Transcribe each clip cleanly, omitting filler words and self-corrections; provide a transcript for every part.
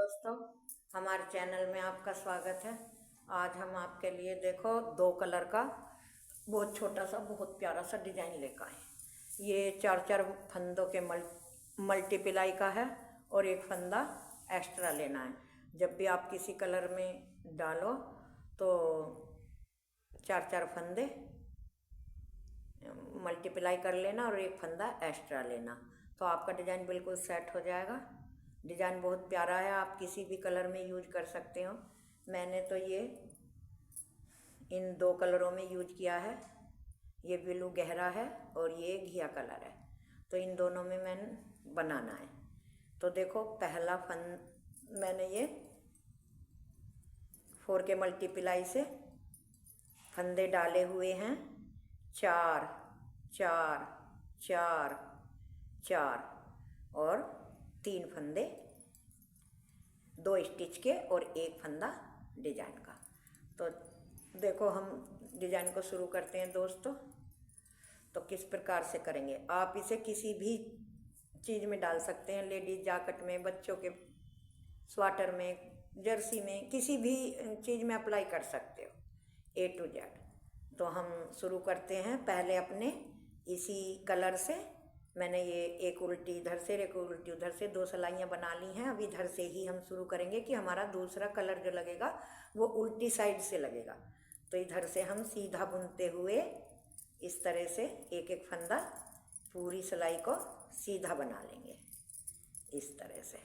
दोस्तों, हमारे चैनल में आपका स्वागत है। आज हम आपके लिए देखो दो कलर का बहुत छोटा सा बहुत प्यारा सा डिजाइन लेकर आए। ये चार चार फंदों के मल्टीप्लाई का है और एक फंदा एक्स्ट्रा लेना है। जब भी आप किसी कलर में डालो तो चार चार फंदे मल्टीप्लाई कर लेना और एक फंदा एक्स्ट्रा लेना, तो आपका डिजाइन बिल्कुल सेट हो जाएगा। डिजाइन बहुत प्यारा है, आप किसी भी कलर में यूज कर सकते हो। मैंने तो ये इन दो कलरों में यूज किया है। ये ब्लू गहरा है और ये घिया कलर है, तो इन दोनों में मैंने बनाना है। तो देखो पहला फंद मैंने ये 4 के मल्टीप्लाई से फंदे डाले हुए हैं। 4 4 4 4 और 3 फंदे, 2 स्टिच के और एक फंदा डिजाइन का। तो देखो हम डिजाइन को शुरू करते हैं दोस्तों। तो किस प्रकार से करेंगे, आप इसे किसी भी चीज़ में डाल सकते हैं। लेडीज जैकेट में, बच्चों के स्वेटर में, जर्सी में, किसी भी चीज़ में अप्लाई कर सकते हो A to Z। तो हम शुरू करते हैं। पहले अपने इसी कलर से मैंने ये एक उल्टी इधर से एक उल्टी उधर से 2 सिलाइयाँ बना ली हैं। अब इधर से ही हम शुरू करेंगे कि हमारा दूसरा कलर जो लगेगा वो उल्टी साइड से लगेगा। तो इधर से हम सीधा बुनते हुए इस तरह से एक एक फंदा पूरी सिलाई को सीधा बना लेंगे। इस तरह से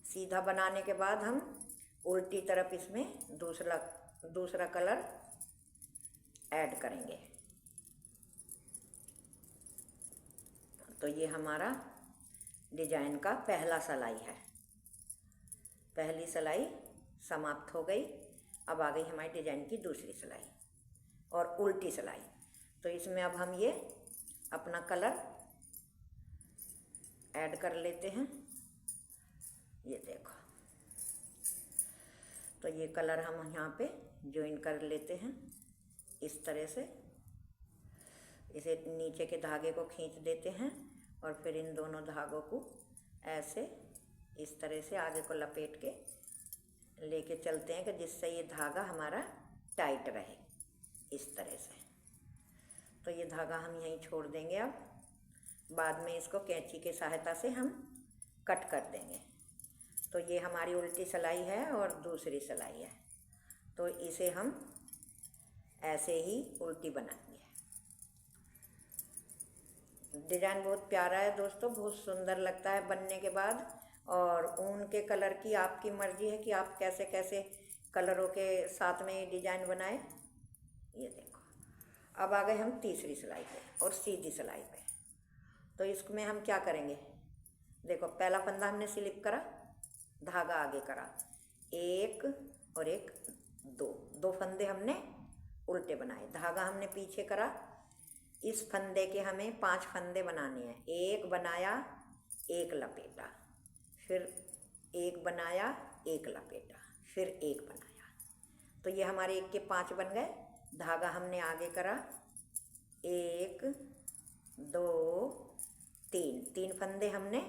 सीधा बनाने के बाद हम उल्टी तरफ इसमें दूसरा कलर ऐड करेंगे। तो ये हमारा डिजाइन का पहला सिलाई है। पहली सिलाई समाप्त हो गई। अब आ गई हमारी डिजाइन की दूसरी सिलाई और उल्टी सिलाई। तो इसमें अब हम ये अपना कलर ऐड कर लेते हैं। ये देखो, तो ये कलर हम यहाँ पे ज्वाइन कर लेते हैं। इस तरह से इसे नीचे के धागे को खींच देते हैं और फिर इन दोनों धागों को ऐसे इस तरह से आगे को लपेट के लेके चलते हैं कि जिससे ये धागा हमारा टाइट रहे। इस तरह से तो ये धागा हम यहीं छोड़ देंगे। अब बाद में इसको कैंची के सहायता से हम कट कर देंगे। तो ये हमारी उल्टी सिलाई है और दूसरी सिलाई है। तो इसे हम ऐसे ही उल्टी बनाएंगे। डिजाइन बहुत प्यारा है दोस्तों, बहुत सुंदर लगता है बनने के बाद। और ऊन के कलर की आपकी मर्जी है कि आप कैसे कैसे कलरों के साथ में ये डिजाइन बनाए। ये देखो, अब आ गए हम तीसरी सिलाई पे और सीधी सिलाई पे। तो इसमें हम क्या करेंगे, देखो पहला फंदा हमने स्लिप करा, धागा आगे करा, एक और एक, दो फंदे हमने उल्टे बनाए, धागा हमने पीछे करा। इस फंदे के हमें 5 फंदे बनाने हैं। एक बनाया, एक लपेटा, फिर एक बनाया, एक लपेटा, फिर एक बनाया। तो ये हमारे एक के 5 बन गए। धागा हमने आगे करा, 1 2 3 फंदे हमने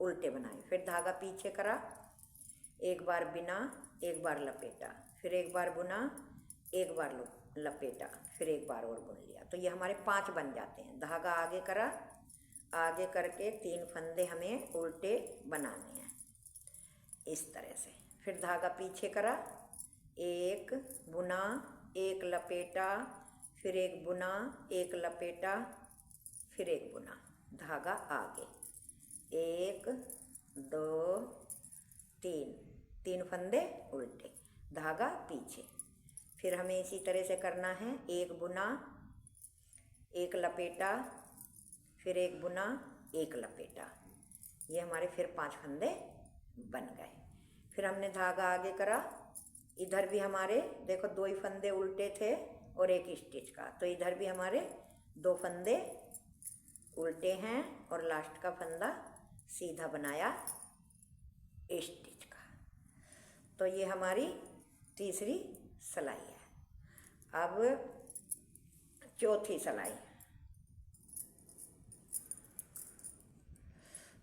उल्टे बनाए, फिर धागा पीछे करा, एक बार बिना, एक बार लपेटा, फिर एक बार बुना, एक बार लपेटा, फिर एक बार और बुन लिया। तो ये हमारे 5 बन जाते हैं। धागा आगे करा, आगे करके 3 फंदे हमें उल्टे बनाने हैं इस तरह से। फिर धागा पीछे करा, एक बुना, एक लपेटा, फिर एक बुना, एक लपेटा, फिर एक बुना, धागा आगे, 1 2 3 फंदे उल्टे, धागा पीछे। फिर हमें इसी तरह से करना है, एक बुना, एक लपेटा, फिर एक बुना, एक लपेटा। ये हमारे फिर 5 फंदे बन गए। फिर हमने धागा आगे करा, इधर भी हमारे देखो 2 ही फंदे उल्टे थे और एक स्टिच का। तो इधर भी हमारे 2 फंदे उल्टे हैं और लास्ट का फंदा सीधा बनाया स्टिच का। तो ये हमारी तीसरी सिलाई है। अब चौथी सिलाई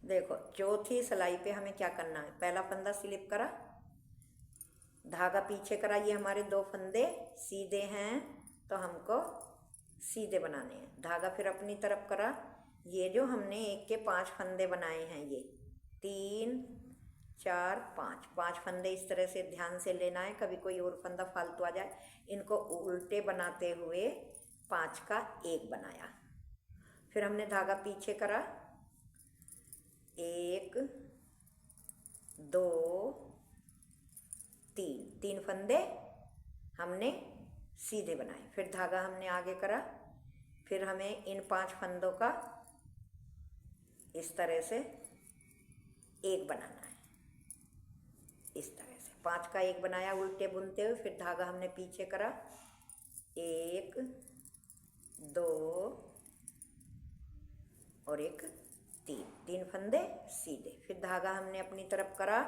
देखो चौथी सिलाई पे हमें क्या करना है, पहला फंदा स्लिप करा, धागा पीछे करा, ये हमारे 2 फंदे सीधे हैं तो हमको सीधे बनाने हैं। धागा फिर अपनी तरफ करा, ये जो हमने 1 के 5 फंदे बनाए हैं, ये 3 4 5 5 फंदे इस तरह से ध्यान से लेना है, कभी कोई और फंदा फालतू आ जाए। इनको उल्टे बनाते हुए 5 का 1 बनाया। फिर हमने धागा पीछे करा, 1 2 3 फंदे हमने सीधे बनाए। फिर धागा हमने आगे करा, फिर हमें इन 5 फंदों का इस तरह से 1 बनाना है। इस तरह से 5 का 1 बनाया उल्टे बुनते हुए। फिर धागा हमने पीछे करा, 1 2 और 1 3 फंदे सीधे। फिर धागा हमने अपनी तरफ करा,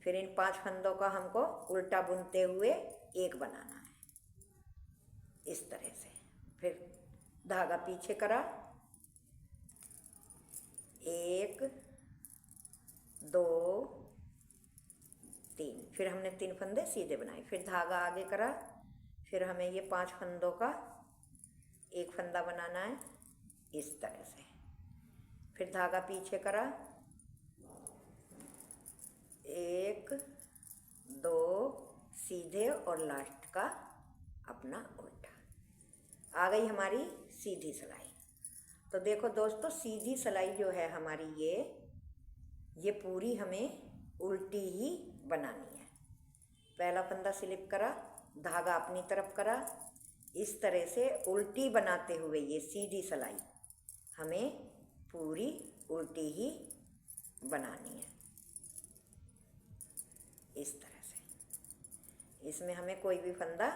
फिर इन 5 फंदों का हमको उल्टा बुनते हुए 1 बनाना है, इस तरह से। फिर धागा पीछे करा, 1 2 3, फिर हमने 3 फंदे सीधे बनाए। फिर धागा आगे करा, फिर हमें ये 5 फंदों का 1 फंदा बनाना है, इस तरह से। फिर धागा पीछे करा, 1 2 सीधे और लास्ट का अपना उल्टा। आ गई हमारी सीधी सिलाई। तो देखो दोस्तों, सीधी सिलाई जो है हमारी, ये पूरी हमें उल्टी ही बनानी है। पहला फंदा स्लिप करा, धागा अपनी तरफ करा, इस तरह से उल्टी बनाते हुए ये सीधी सिलाई हमें पूरी उल्टी ही बनानी है, इस तरह से। इसमें हमें कोई भी फंदा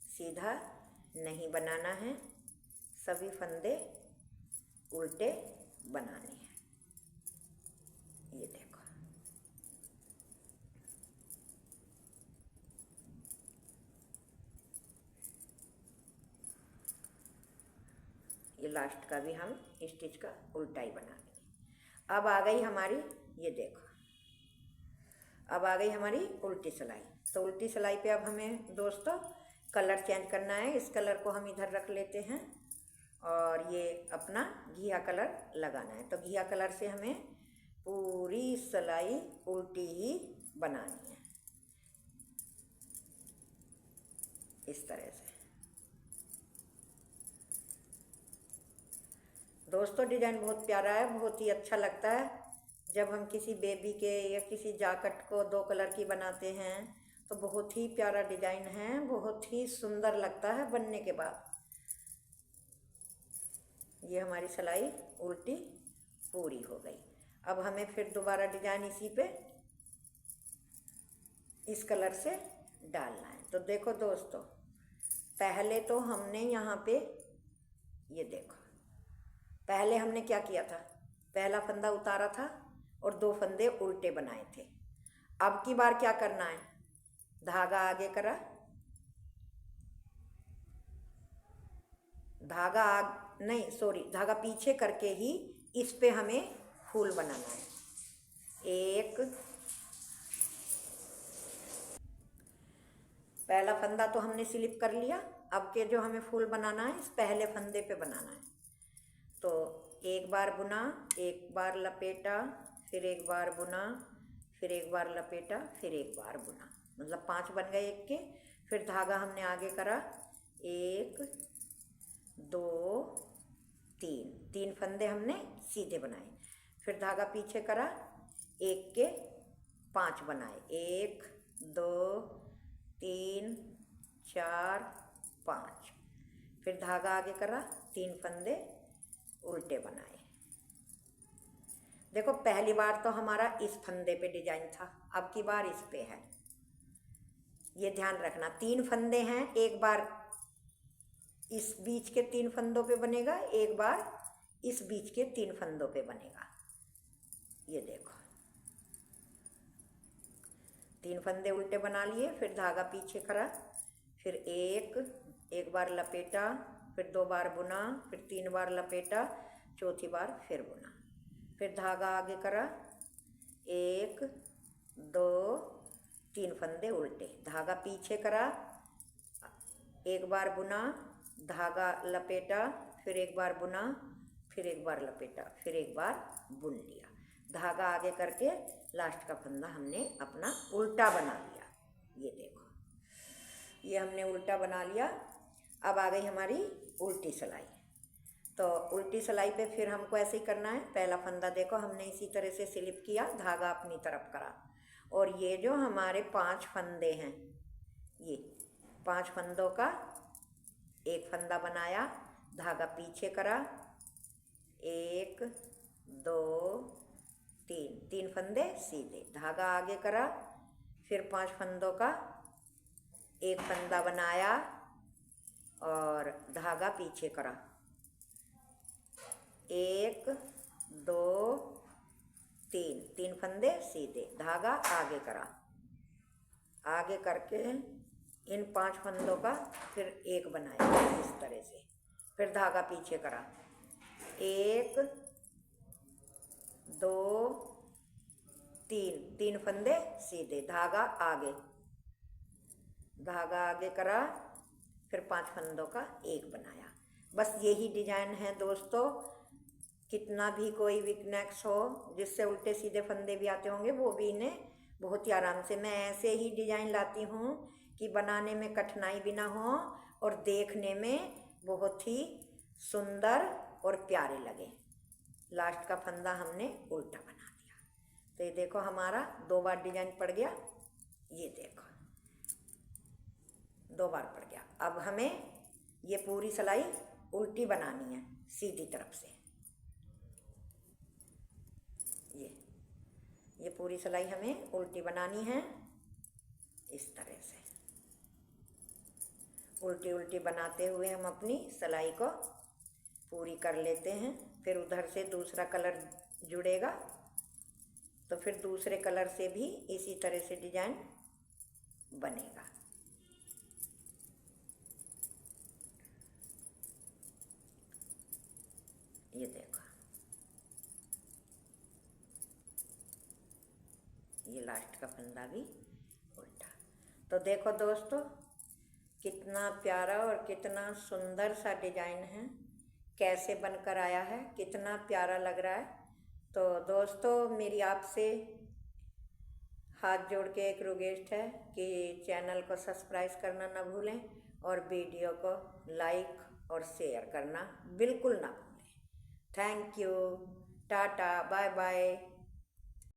सीधा नहीं बनाना है, सभी फंदे उल्टे बनाने हैं। ये देखो, ये लास्ट का भी हम स्टिच का उल्टा ही बना लेंगे। अब आ गई हमारी, ये देखो, अब आ गई हमारी उल्टी सिलाई। तो उल्टी सिलाई पे अब हमें दोस्तों कलर चेंज करना है। इस कलर को हम इधर रख लेते हैं और ये अपना घिया कलर लगाना है। तो घिया कलर से हमें पूरी सिलाई उल्टी ही बनानी है, इस तरह से। दोस्तों डिजाइन बहुत प्यारा है, बहुत ही अच्छा लगता है। जब हम किसी बेबी के या किसी जैकेट को 2 कलर की बनाते हैं तो बहुत ही प्यारा डिजाइन है, बहुत ही सुंदर लगता है बनने के बाद। ये हमारी सिलाई उल्टी पूरी हो गई। अब हमें फिर दोबारा डिजाइन इसी पे इस कलर से डालना है। तो देखो दोस्तों, पहले तो हमने यहाँ पे, ये देखो, पहले हमने क्या किया था, पहला फंदा उतारा था और 2 फंदे उल्टे बनाए थे। अब की बार क्या करना है, धागा आगे करा, धागा पीछे करके ही इस पे हमें फूल बनाना है। एक पहला फंदा तो हमने स्लिप कर लिया, अब के जो हमें फूल बनाना है इस पहले फंदे पे बनाना है। तो एक बार बुना, एक बार लपेटा, फिर एक बार बुना, फिर एक बार लपेटा, फिर एक बार बुना, मतलब 5 बन गए एक के। फिर धागा हमने आगे करा, 1 2 3 फंदे हमने सीधे बनाए। फिर धागा पीछे करा, 1 के 5 बनाए, 1 2 3 4 5। फिर धागा आगे करा, 3 फंदे उल्टे बनाए। देखो पहली बार तो हमारा इस फंदे पे डिजाइन था, अब की बार इस पे है, ये ध्यान रखना। 3 फंदे हैं, एक बार इस बीच के 3 फंदों पे बनेगा, एक बार इस बीच के 3 फंदों पे बनेगा। ये देखो 3 फंदे उल्टे बना लिए। फिर धागा पीछे करा, फिर एक बार लपेटा, फिर 2 बार बुना, फिर 3 बार लपेटा, चौथी बार फिर बुना, फिर धागा आगे करा, 1 2 3 फंदे उल्टे, धागा पीछे करा, 1 बार बुना, धागा लपेटा, फिर 1 बार बुना, फिर 1 बार लपेटा, फिर 1 बार बुन लिया, धागा आगे करके लास्ट का फंदा हमने अपना उल्टा बना लिया। ये देखो, ये हमने उल्टा बना लिया। अब आ गई हमारी उल्टी सिलाई। तो उल्टी सिलाई पे फिर हमको ऐसे ही करना है। पहला फंदा देखो हमने इसी तरह से स्लिप किया, धागा अपनी तरफ करा, और ये जो हमारे 5 फंदे हैं, ये 5 फंदों का एक फंदा बनाया, धागा पीछे करा, 1 2 3 फंदे सीधे, धागा आगे करा, फिर 5 फंदों का एक फंदा बनाया और धागा पीछे करा, 1 2 3 फंदे सीधे, धागा आगे करा, आगे करके इन 5 फंदों का फिर एक बनाया इस तरह से, फिर धागा पीछे करा, 1 2 3 फंदे सीधे, धागा आगे करा, फिर 5 फंदों का एक बनाया। बस यही डिजाइन है दोस्तों। कितना भी कोई वीकनेस हो, जिससे उल्टे सीधे फंदे भी आते होंगे, वो भी इन्हें बहुत ही आराम से, मैं ऐसे ही डिजाइन लाती हूँ कि बनाने में कठिनाई भी ना हो और देखने में बहुत ही सुंदर और प्यारे लगे। लास्ट का फंदा हमने उल्टा बना दिया। तो ये देखो हमारा 2 बार डिजाइन पड़ गया, ये देखो 2 बार पड़ गया। अब हमें ये पूरी सिलाई उल्टी बनानी है सीधी तरफ से। ये पूरी सिलाई हमें उल्टी बनानी है इस तरह से। उल्टी उल्टी बनाते हुए हम अपनी सिलाई को पूरी कर लेते हैं। फिर उधर से दूसरा कलर जुड़ेगा, तो फिर दूसरे कलर से भी इसी तरह से डिजाइन बनेगा। ये देखो, ये लास्ट का फंदा भी उल्टा। तो देखो दोस्तों, कितना प्यारा और कितना सुंदर सा डिजाइन है, कैसे बनकर आया है, कितना प्यारा लग रहा है। तो दोस्तों, मेरी आपसे हाथ जोड़ के एक रिक्वेस्ट है कि चैनल को सब्सक्राइब करना ना भूलें और वीडियो को लाइक और शेयर करना बिल्कुल ना भूलें। Thank you, tata, bye bye.